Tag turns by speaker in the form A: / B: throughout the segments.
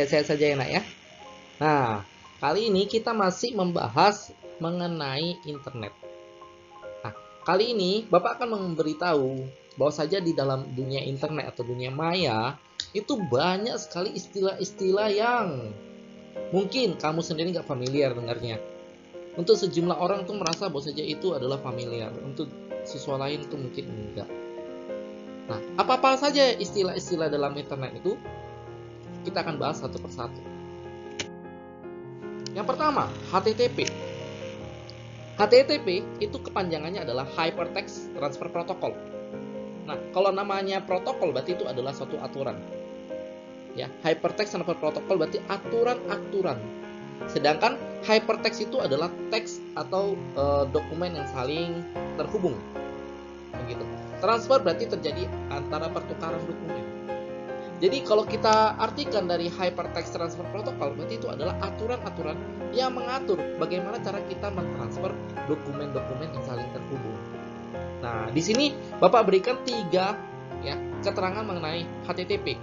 A: Sehat-sehat saja ya nak ya. Nah, kali ini kita masih membahas mengenai internet. Nah, kali ini Bapak akan memberitahu bahwa saja di dalam dunia internet atau dunia maya itu banyak sekali istilah-istilah yang mungkin kamu sendiri nggak familiar dengarnya. Untuk sejumlah orang tuh merasa bahwa saja itu adalah familiar, untuk siswa lain tuh mungkin enggak. Nah, apa-apa saja istilah-istilah dalam internet itu kita akan bahas satu persatu. Yang pertama, HTTP. HTTP itu kepanjangannya adalah Hypertext Transfer Protocol. Nah, kalau namanya protokol berarti itu adalah suatu aturan. Ya, Hypertext Transfer Protocol berarti aturan-aturan. Sedangkan hypertext itu adalah teks atau dokumen yang saling terhubung. Begitu. Transfer berarti terjadi antara pertukaran dokumen. Jadi kalau kita artikan dari Hypertext Transfer Protocol, berarti itu adalah aturan-aturan yang mengatur bagaimana cara kita mentransfer dokumen-dokumen yang saling terhubung. Nah, di sini Bapak berikan 3 ya, keterangan mengenai HTTP.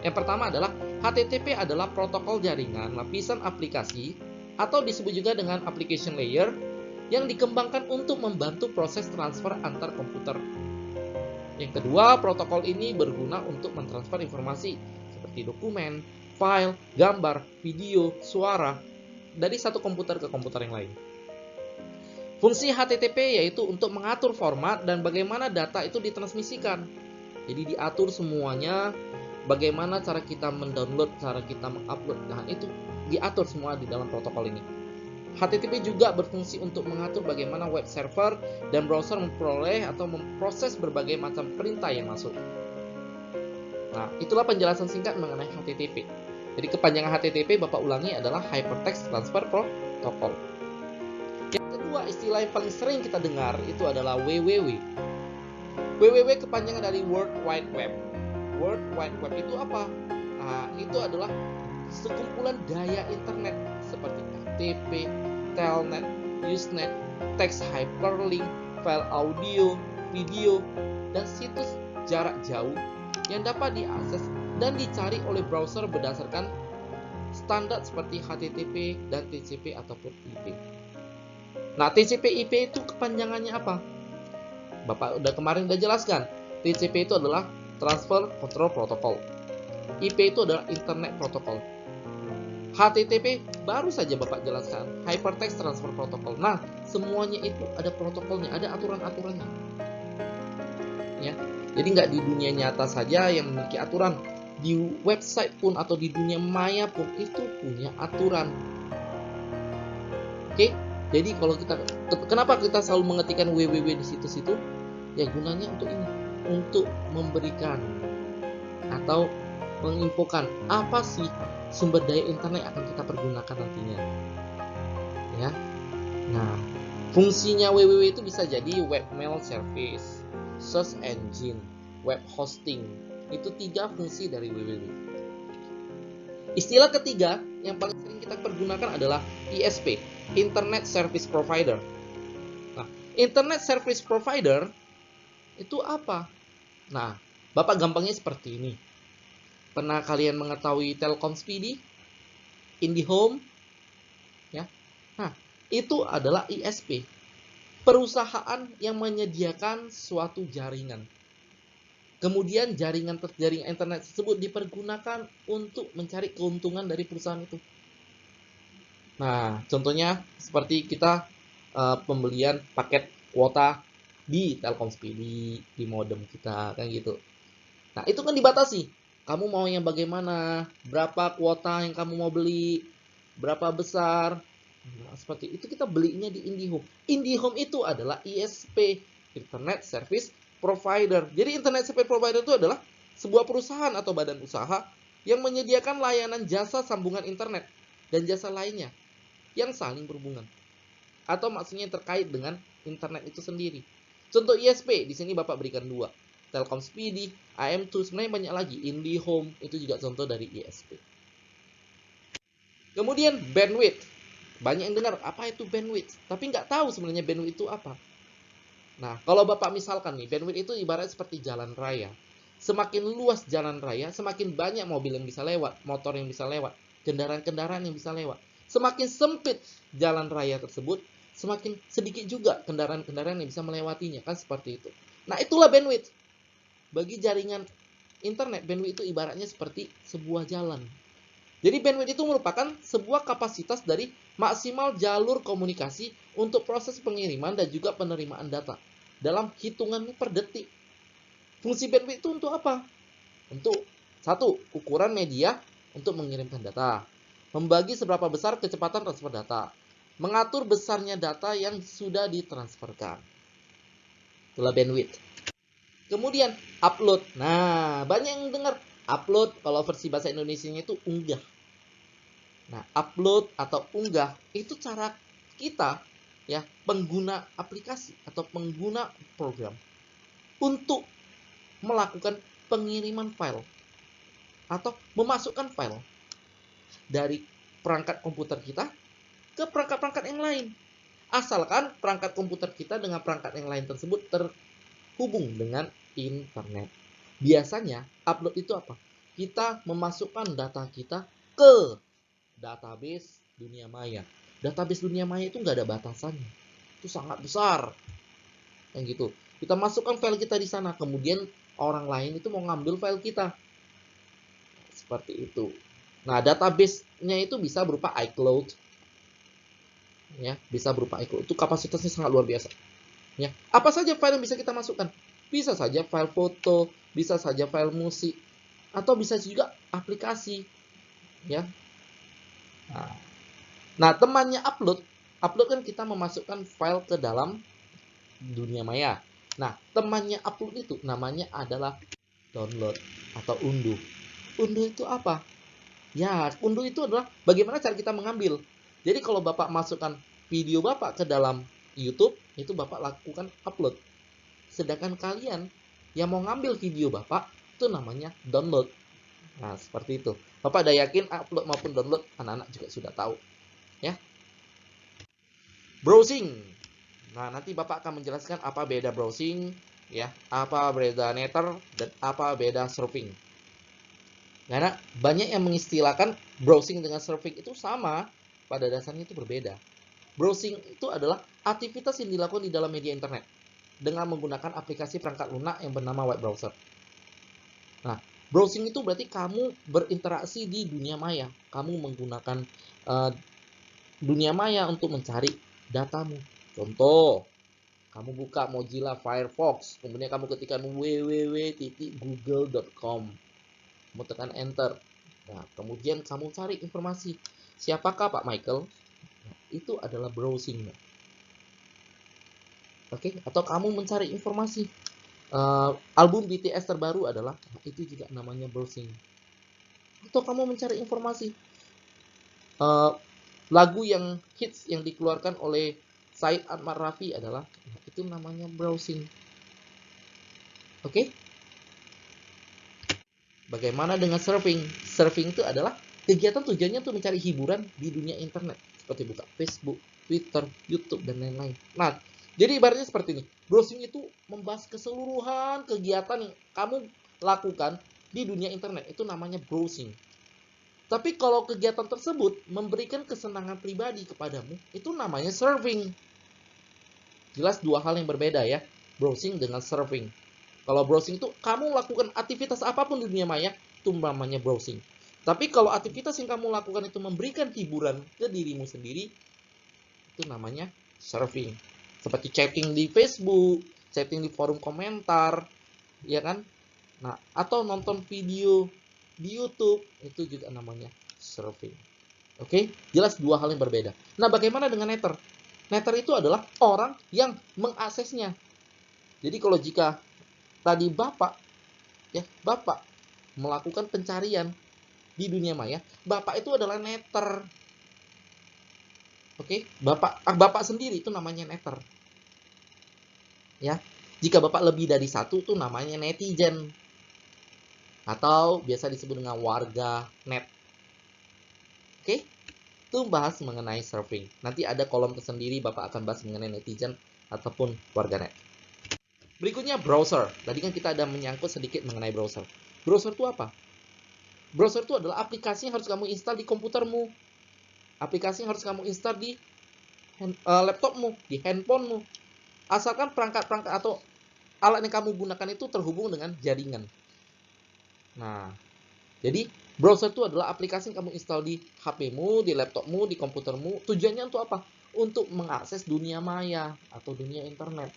A: Yang pertama adalah HTTP adalah protokol jaringan lapisan aplikasi atau disebut juga dengan application layer yang dikembangkan untuk membantu proses transfer antar komputer. Yang kedua, protokol ini berguna untuk mentransfer informasi seperti dokumen, file, gambar, video, suara dari satu komputer ke komputer yang lain. Fungsi HTTP yaitu untuk mengatur format dan bagaimana data itu ditransmisikan. Jadi diatur semuanya, bagaimana cara kita mendownload, cara kita mengupload. Nah, itu diatur semua di dalam protokol ini. HTTP juga berfungsi untuk mengatur bagaimana web server dan browser memperoleh atau memproses berbagai macam perintah yang masuk. Nah, itulah penjelasan singkat mengenai HTTP. Jadi kepanjangan HTTP Bapak ulangi adalah Hypertext Transfer Protocol. Yang kedua, istilah yang paling sering kita dengar itu adalah WWW. WWW kepanjangan dari World Wide Web. World Wide Web itu apa? Nah, itu adalah sekumpulan daya internet seperti FTP, Telnet, Usenet, teks hyperlink, file audio, video, dan situs jarak jauh yang dapat diakses dan dicari oleh browser berdasarkan standar seperti HTTP dan TCP ataupun IP. Nah, TCP/IP itu kepanjangannya apa? Bapak kemarin udah jelaskan. TCP itu adalah Transfer Control Protocol. IP itu adalah Internet Protocol. HTTP baru saja Bapak jelaskan, Hypertext Transfer Protocol. Nah, semuanya itu ada protokolnya, ada aturan-aturannya. Ya, jadi nggak di dunia nyata saja yang memiliki aturan, di website pun atau di dunia maya pun itu punya aturan. Oke, jadi kalau kenapa kita selalu mengetikkan www di situs itu? Ya gunanya untuk ini, untuk memberikan atau menginfokan apa sih sumber daya internet yang akan kita pergunakan nantinya. Ya. Nah, fungsinya WWW itu bisa jadi webmail service, search engine, web hosting. Itu 3 fungsi dari WWW. Istilah ketiga yang paling sering kita pergunakan adalah ISP, Internet Service Provider. Nah, Internet Service Provider itu apa? Nah, Bapak gampangnya seperti ini. Pernah kalian mengetahui Telkom Speedy, IndiHome, ya? Nah, itu adalah ISP, perusahaan yang menyediakan suatu jaringan. Kemudian jaringan internet tersebut dipergunakan untuk mencari keuntungan dari perusahaan itu. Nah, contohnya seperti kita pembelian paket kuota di Telkom Speedy, di modem kita, kan gitu. Nah, itu kan dibatasi. Kamu mau yang bagaimana? Berapa kuota yang kamu mau beli? Berapa besar? Nah, seperti itu kita belinya di IndiHome. IndiHome itu adalah ISP, Internet Service Provider. Jadi Internet Service Provider itu adalah sebuah perusahaan atau badan usaha yang menyediakan layanan jasa sambungan internet dan jasa lainnya yang saling berhubungan. Atau maksudnya terkait dengan internet itu sendiri. Contoh ISP, di sini Bapak berikan 2. Telkom Speedy, AM2, sebenarnya banyak lagi. IndiHome, itu juga contoh dari ISP. Kemudian bandwidth. Banyak yang dengar, apa itu bandwidth? Tapi nggak tahu sebenarnya bandwidth itu apa. Nah, kalau Bapak misalkan nih, bandwidth itu ibarat seperti jalan raya. Semakin luas jalan raya, semakin banyak mobil yang bisa lewat, motor yang bisa lewat, kendaraan-kendaraan yang bisa lewat. Semakin sempit jalan raya tersebut, semakin sedikit juga kendaraan-kendaraan yang bisa melewatinya, kan seperti itu. Nah, itulah bandwidth. Bagi jaringan internet, bandwidth itu ibaratnya seperti sebuah jalan. Jadi bandwidth itu merupakan sebuah kapasitas dari maksimal jalur komunikasi untuk proses pengiriman dan juga penerimaan data dalam hitungan per detik. Fungsi bandwidth itu untuk apa? Untuk satu, ukuran media untuk mengirimkan data, membagi seberapa besar kecepatan transfer data, mengatur besarnya data yang sudah ditransferkan. Itulah bandwidth. Kemudian upload. Nah, banyak yang dengar upload, kalau versi bahasa Indonesianya itu unggah. Nah, upload atau unggah itu cara kita, ya, pengguna aplikasi atau pengguna program untuk melakukan pengiriman file atau memasukkan file dari perangkat komputer kita ke perangkat-perangkat yang lain. Asalkan perangkat komputer kita dengan perangkat yang lain tersebut terhubung dengan internet. Biasanya upload itu apa? Kita memasukkan data kita ke database dunia maya. Database dunia maya itu nggak ada batasannya. Itu sangat besar. Yang gitu. Kita masukkan file kita di sana, kemudian orang lain itu mau ngambil file kita. Seperti itu. Nah, database-nya itu bisa berupa iCloud. Ya, bisa berupa iCloud. Itu kapasitasnya sangat luar biasa. Ya, apa saja file yang bisa kita masukkan? Bisa saja file foto, bisa saja file musik, atau bisa juga aplikasi. Ya. Nah, temannya upload kan kita memasukkan file ke dalam dunia maya. Nah, temannya upload itu namanya adalah download atau unduh. Unduh itu apa? Ya, unduh itu adalah bagaimana cara kita mengambil. Jadi kalau Bapak masukkan video Bapak ke dalam YouTube, itu Bapak lakukan upload. Sedangkan kalian yang mau ngambil video Bapak, itu namanya download. Nah, seperti itu. Bapak udah yakin upload maupun download, anak-anak juga sudah tahu. Ya. Browsing. Nah, nanti Bapak akan menjelaskan apa beda browsing, ya, apa beda netter, dan apa beda surfing. Karena banyak yang mengistilahkan browsing dengan surfing itu sama, pada dasarnya itu berbeda. Browsing itu adalah aktivitas yang dilakukan di dalam media internet dengan menggunakan aplikasi perangkat lunak yang bernama web browser. Nah, browsing itu berarti kamu berinteraksi di dunia maya. Kamu menggunakan dunia maya untuk mencari datamu. Contoh, kamu buka Mozilla Firefox, kemudian kamu ketikkan www.google.com. Kamu tekan enter. Nah, kemudian kamu cari informasi. Siapakah Pak Michael? Nah, itu adalah browsing. Oke, atau kamu mencari informasi. Album BTS terbaru adalah, nah, itu juga namanya browsing. Atau kamu mencari informasi. Lagu yang hits yang dikeluarkan oleh Said Ahmad Rafi adalah, nah, itu namanya browsing. Oke? Bagaimana dengan surfing? Surfing itu adalah kegiatan tujuannya untuk mencari hiburan di dunia internet. Seperti buka Facebook, Twitter, YouTube, dan lain-lain. Nah, jadi ibaratnya seperti ini. Browsing itu membahas keseluruhan kegiatan yang kamu lakukan di dunia internet. Itu namanya browsing. Tapi kalau kegiatan tersebut memberikan kesenangan pribadi kepadamu, itu namanya surfing. Jelas dua hal yang berbeda ya. Browsing dengan surfing. Kalau browsing itu kamu lakukan aktivitas apapun di dunia maya, itu namanya browsing. Tapi kalau aktivitas yang kamu lakukan itu memberikan hiburan ke dirimu sendiri, itu namanya surfing. Seperti chatting di Facebook, chatting di forum komentar, ya kan? Nah, atau nonton video di YouTube, itu juga namanya surfing. Oke, jelas dua hal yang berbeda. Nah, bagaimana dengan netter? Netter itu adalah orang yang mengaksesnya. Jadi kalau jika tadi Bapak melakukan pencarian di dunia maya, Bapak itu adalah netter. Oke, Bapak sendiri itu namanya netter. Ya. Jika Bapak lebih dari satu itu namanya netizen. Atau biasa disebut dengan warga net. Oke? Itu bahas mengenai surfing. Nanti ada kolom tersendiri Bapak akan bahas mengenai netizen ataupun warga net. Berikutnya browser. Tadi kan kita ada menyangkut sedikit mengenai browser. Browser itu apa? Browser itu adalah aplikasi yang harus kamu install di komputermu. Aplikasi yang harus kamu install di laptopmu, di handphonemu. Asalkan perangkat-perangkat atau alat yang kamu gunakan itu terhubung dengan jaringan. Nah, jadi browser itu adalah aplikasi yang kamu install di HP-mu, di laptopmu, di komputermu. Tujuannya untuk apa? Untuk mengakses dunia maya atau dunia internet.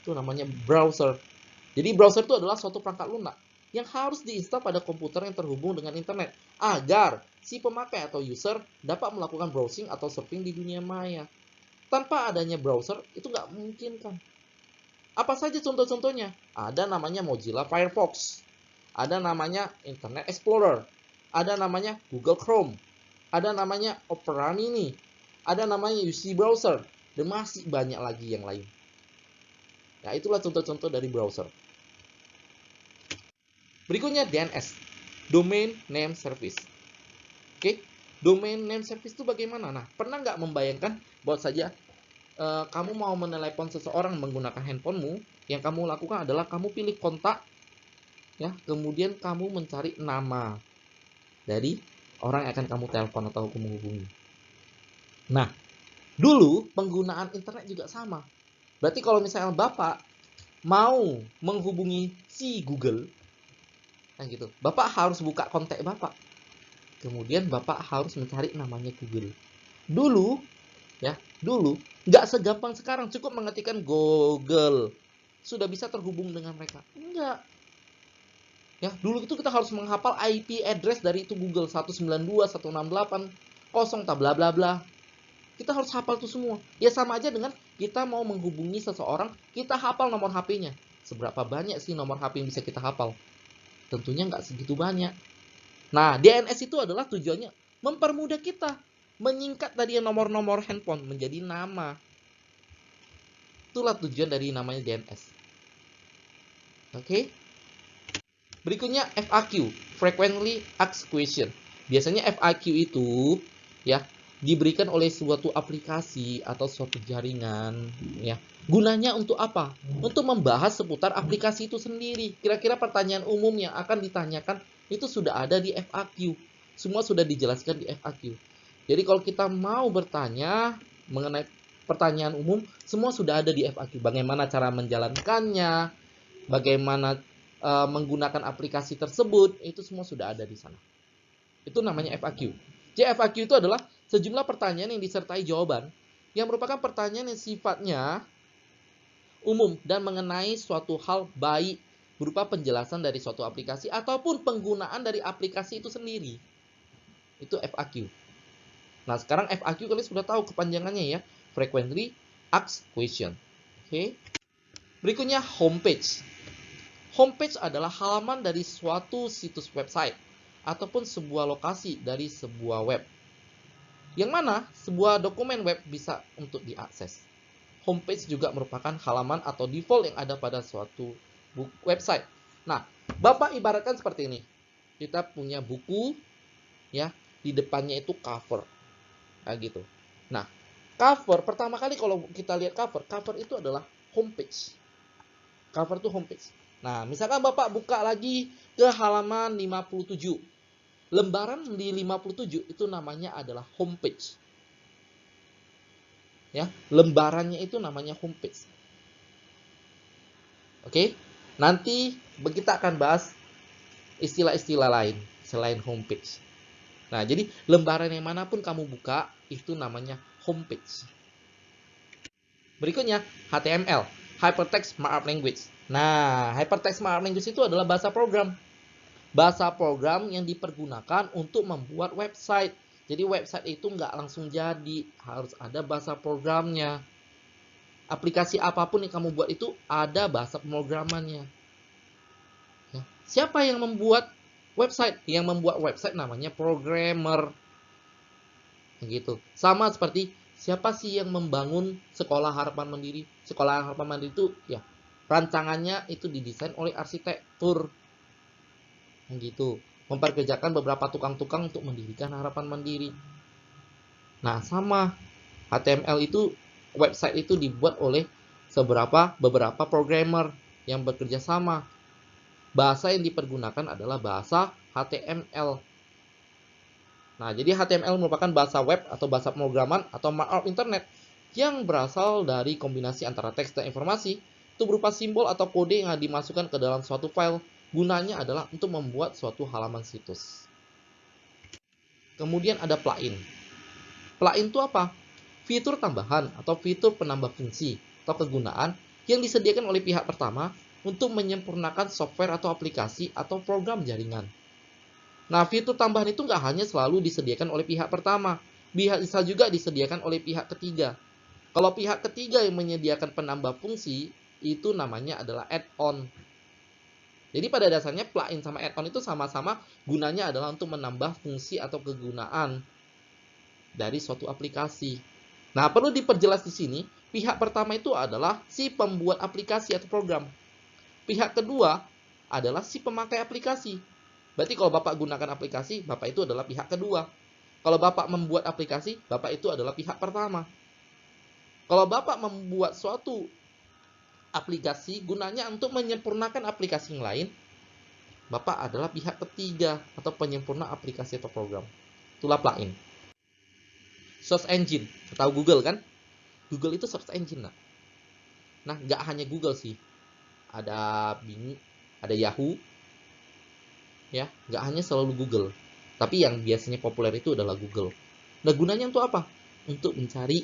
A: Itu namanya browser. Jadi browser itu adalah suatu perangkat lunak yang harus diinstal pada komputer yang terhubung dengan internet agar si pemakai atau user dapat melakukan browsing atau surfing di dunia maya. Tanpa adanya browser itu nggak mungkin kan. Apa saja contoh-contohnya? Ada namanya Mozilla Firefox, ada namanya Internet Explorer, ada namanya Google Chrome, ada namanya Opera Mini, ada namanya UC Browser, dan masih banyak lagi yang lain. Nah, itulah contoh-contoh dari browser. Berikutnya DNS, Domain Name Service. Oke, Domain Name Service itu bagaimana? Nah, pernah nggak membayangkan bahwa saja kamu mau menelepon seseorang menggunakan handphonemu, yang kamu lakukan adalah kamu pilih kontak, ya, kemudian kamu mencari nama dari orang yang akan kamu telepon atau kamu hubungi. Nah, dulu penggunaan internet juga sama. Berarti kalau misalnya Bapak mau menghubungi si Google, nah gitu, Bapak harus buka kontak Bapak. Kemudian Bapak harus mencari namanya Google. Dulu, ya, dulu nggak segampang sekarang, cukup mengetikkan Google sudah bisa terhubung dengan mereka. Enggak. Ya, dulu itu kita harus menghafal IP address dari itu Google 192.168.0 bla bla bla. Kita harus hafal itu semua. Ya sama aja dengan kita mau menghubungi seseorang, kita hafal nomor HP-nya. Seberapa banyak sih nomor HP yang bisa kita hafal? Tentunya nggak segitu banyak. Nah, DNS itu adalah tujuannya mempermudah kita menyingkat tadi nomor-nomor handphone menjadi nama. Itulah tujuan dari namanya DNS. Oke. Berikutnya FAQ, Frequently Asked Question. Biasanya FAQ itu ya diberikan oleh suatu aplikasi atau suatu jaringan, ya. Gunanya untuk apa? Untuk membahas seputar aplikasi itu sendiri. Kira-kira pertanyaan umum yang akan ditanyakan itu sudah ada di FAQ. Semua sudah dijelaskan di FAQ. Jadi kalau kita mau bertanya mengenai pertanyaan umum, semua sudah ada di FAQ. Bagaimana cara menjalankannya, bagaimana menggunakan aplikasi tersebut, itu semua sudah ada di sana. Itu namanya FAQ. Jadi FAQ itu adalah sejumlah pertanyaan yang disertai jawaban yang merupakan pertanyaan yang sifatnya umum dan mengenai suatu hal, baik berupa penjelasan dari suatu aplikasi ataupun penggunaan dari aplikasi itu sendiri. Itu FAQ. Nah, sekarang FAQ kalian sudah tahu kepanjangannya ya. Frequently Asked Question. Oke. Berikutnya homepage. Homepage adalah halaman dari suatu situs website ataupun sebuah lokasi dari sebuah web. Yang mana sebuah dokumen web bisa untuk diakses. Homepage juga merupakan halaman atau default yang ada pada suatu website. Nah, Bapak ibaratkan seperti ini. Kita punya buku, ya, di depannya itu cover. Nah, gitu. Nah, cover, pertama kali kalau kita lihat cover itu adalah homepage. Cover itu homepage. Nah, misalkan Bapak buka lagi ke halaman 57. Lembaran di 57 itu namanya adalah homepage. Ya, lembarannya itu namanya homepage. Oke, nanti kita akan bahas istilah-istilah lain selain homepage. Nah, jadi lembaran yang manapun kamu buka itu namanya homepage. Berikutnya HTML, Hypertext Markup Language. Nah, Hypertext Markup Language itu adalah bahasa program. Bahasa program yang dipergunakan untuk membuat website. Jadi website itu nggak langsung jadi, harus ada bahasa programnya. Aplikasi apapun yang kamu buat itu ada bahasa pemrogramannya. Ya. Siapa yang membuat website? Yang membuat website namanya programmer. Gitu. Sama seperti siapa sih yang membangun Sekolah Harapan Mandiri? Sekolah Harapan Mandiri itu ya rancangannya itu didesain oleh arsitektur. Gitu. Memperkerjakan beberapa tukang-tukang untuk mendirikan Harapan Mandiri. Nah, sama HTML itu website itu dibuat oleh beberapa programmer yang bekerja sama. Bahasa yang dipergunakan adalah bahasa HTML. Nah, jadi HTML merupakan bahasa web atau bahasa pemrograman atau markup internet yang berasal dari kombinasi antara teks dan informasi. Itu berupa simbol atau kode yang dimasukkan ke dalam suatu file. Gunanya adalah untuk membuat suatu halaman situs. Kemudian ada plugin. Plugin itu apa? Fitur tambahan atau fitur penambah fungsi atau kegunaan yang disediakan oleh pihak pertama untuk menyempurnakan software atau aplikasi atau program jaringan. Nah, fitur tambahan itu nggak hanya selalu disediakan oleh pihak pertama, bisa juga disediakan oleh pihak ketiga. Kalau pihak ketiga yang menyediakan penambah fungsi, itu namanya adalah add-on. Jadi pada dasarnya plugin sama add-on itu sama-sama gunanya adalah untuk menambah fungsi atau kegunaan dari suatu aplikasi. Nah, perlu diperjelas di sini, pihak pertama itu adalah si pembuat aplikasi atau program. Pihak kedua adalah si pemakai aplikasi. Berarti kalau Bapak gunakan aplikasi, Bapak itu adalah pihak kedua. Kalau Bapak membuat aplikasi, Bapak itu adalah pihak pertama. Kalau Bapak membuat suatu aplikasi gunanya untuk menyempurnakan aplikasi yang lain, Bapak adalah pihak ketiga atau penyempurna aplikasi atau program. Itulah plugin. Search engine, tahu Google kan? Google itu search engine. Nah, nggak hanya Google sih. Ada Bing, ada Yahoo, ya, nggak hanya selalu Google. Tapi yang biasanya populer itu adalah Google. Nah, gunanya untuk apa? Untuk mencari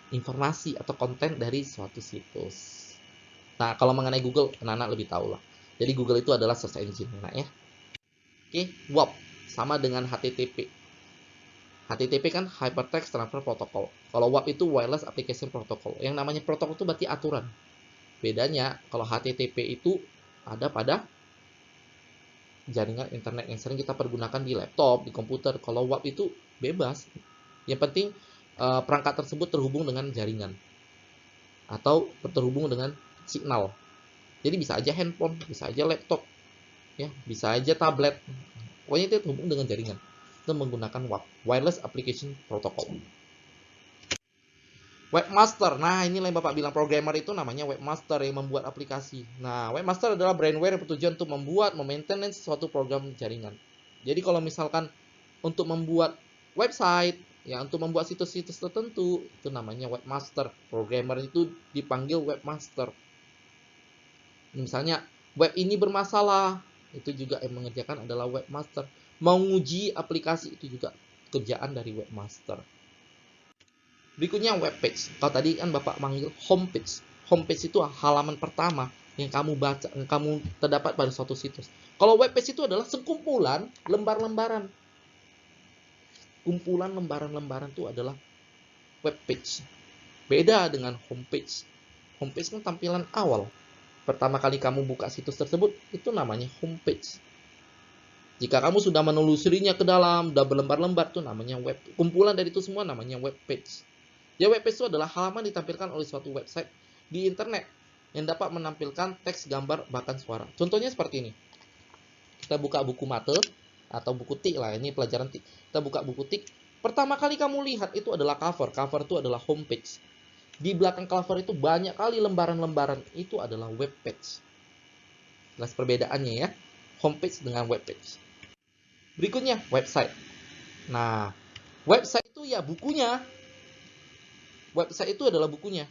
A: informasi atau konten dari suatu situs. Nah, kalau mengenai Google, anak-anak lebih tahu lah. Jadi Google itu adalah search engine, nah ya. Oke, WAP sama dengan HTTP. HTTP kan Hypertext Transfer Protocol. Kalau WAP itu Wireless Application Protocol. Yang namanya protokol itu berarti aturan. Bedanya kalau HTTP itu ada pada jaringan internet yang sering kita pergunakan di laptop, di komputer. Kalau WAP itu bebas. Yang penting perangkat tersebut terhubung dengan jaringan atau terhubung dengan signal. Jadi bisa aja handphone, bisa aja laptop, ya, bisa aja tablet. Pokoknya itu terhubung dengan jaringan. Itu menggunakan WAP, Wireless Application Protocol. Webmaster, nah ini yang Bapak bilang programmer itu namanya webmaster yang membuat aplikasi. Nah, webmaster adalah brainware yang bertujuan untuk membuat, memaintain suatu program jaringan. Jadi kalau misalkan untuk membuat website, ya untuk membuat situs-situs tertentu, itu namanya webmaster. Programmer itu dipanggil webmaster. Misalnya web ini bermasalah, itu juga yang mengerjakan adalah webmaster. Menguji aplikasi itu juga kerjaan dari webmaster. Berikutnya web page. Kalau tadi kan Bapak manggil homepage. Homepage itu halaman pertama yang kamu baca, yang kamu terdapat pada suatu situs. Kalau web page itu adalah sekumpulan lembar-lembaran. Kumpulan lembaran-lembaran itu adalah web page. Beda dengan homepage. Homepage kan tampilan awal. Pertama kali kamu buka situs tersebut, itu namanya homepage. Jika kamu sudah menelusurinya ke dalam, sudah berlembar-lembar, itu namanya web. Kumpulan dari itu semua namanya web page. Ya, web page itu adalah halaman ditampilkan oleh suatu website di internet yang dapat menampilkan teks, gambar, bahkan suara. Contohnya seperti ini. Kita buka buku mate atau buku tik lah, ini pelajaran tik. Kita buka buku tik. Pertama kali kamu lihat itu adalah cover. Cover itu adalah homepage. Di belakang cover itu banyak kali lembaran-lembaran. Itu adalah web page. Jelas perbedaannya ya. Homepage dengan web page. Berikutnya website. Nah, website itu ya bukunya. Website itu adalah bukunya.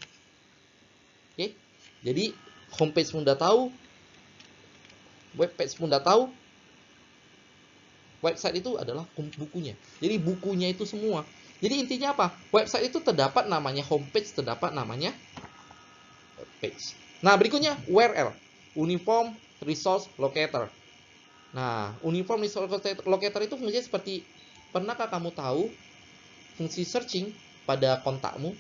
A: Oke. Jadi homepage pun udah tahu, webpage pun udah tahu, website itu adalah bukunya. Jadi bukunya itu semua. Jadi intinya apa? Website itu terdapat namanya homepage, terdapat namanya webpage. Nah, berikutnya URL, Uniform Resource Locator. Nah, Uniform Resource Locator itu fungsinya seperti, pernahkah kamu tahu fungsi searching pada kontakmu?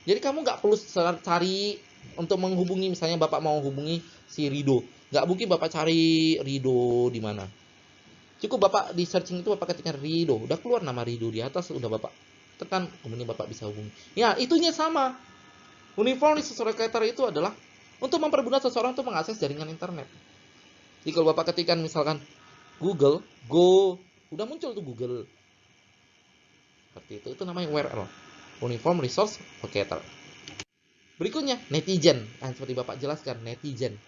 A: Jadi kamu nggak perlu cari untuk menghubungi, misalnya Bapak mau hubungi si Rido. Nggak mungkin Bapak cari Rido di mana. Cukup Bapak di searching itu Bapak ketikkan Rido. Udah keluar nama Rido di atas, udah Bapak tekan, kemudian Bapak bisa hubungi. Ya, itunya sama. Uniform Resource Locator itu adalah untuk mempermudah seseorang untuk mengakses jaringan internet. Jadi kalau Bapak ketikkan misalkan Google, Go, udah muncul tuh Google. Seperti itu namanya URL. Uniform Resource Locator. Berikutnya, netizen. Nah, seperti Bapak jelaskan, netizen.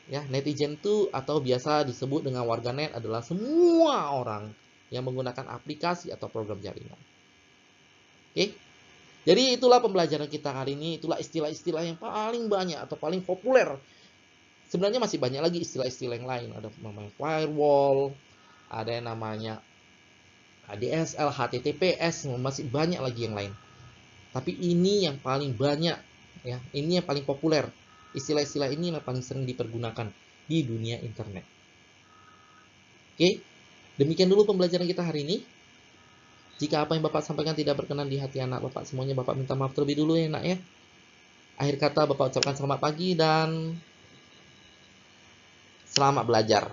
A: Ya, netizen itu atau biasa disebut dengan warganet adalah semua orang yang menggunakan aplikasi atau program jaringan. Oke. Jadi itulah pembelajaran kita hari ini, itulah istilah-istilah yang paling banyak atau paling populer. Sebenarnya masih banyak lagi istilah-istilah yang lain, ada namanya firewall, ada yang namanya ADSL, HTTPS, masih banyak lagi yang lain. Tapi ini yang paling banyak, ya, ini yang paling populer. Istilah-istilah ini yang paling sering dipergunakan di dunia internet. Oke, demikian dulu pembelajaran kita hari ini. Jika apa yang Bapak sampaikan tidak berkenan di hati anak Bapak, semuanya Bapak minta maaf terlebih dulu ya nak ya. Akhir kata Bapak ucapkan selamat pagi dan selamat belajar.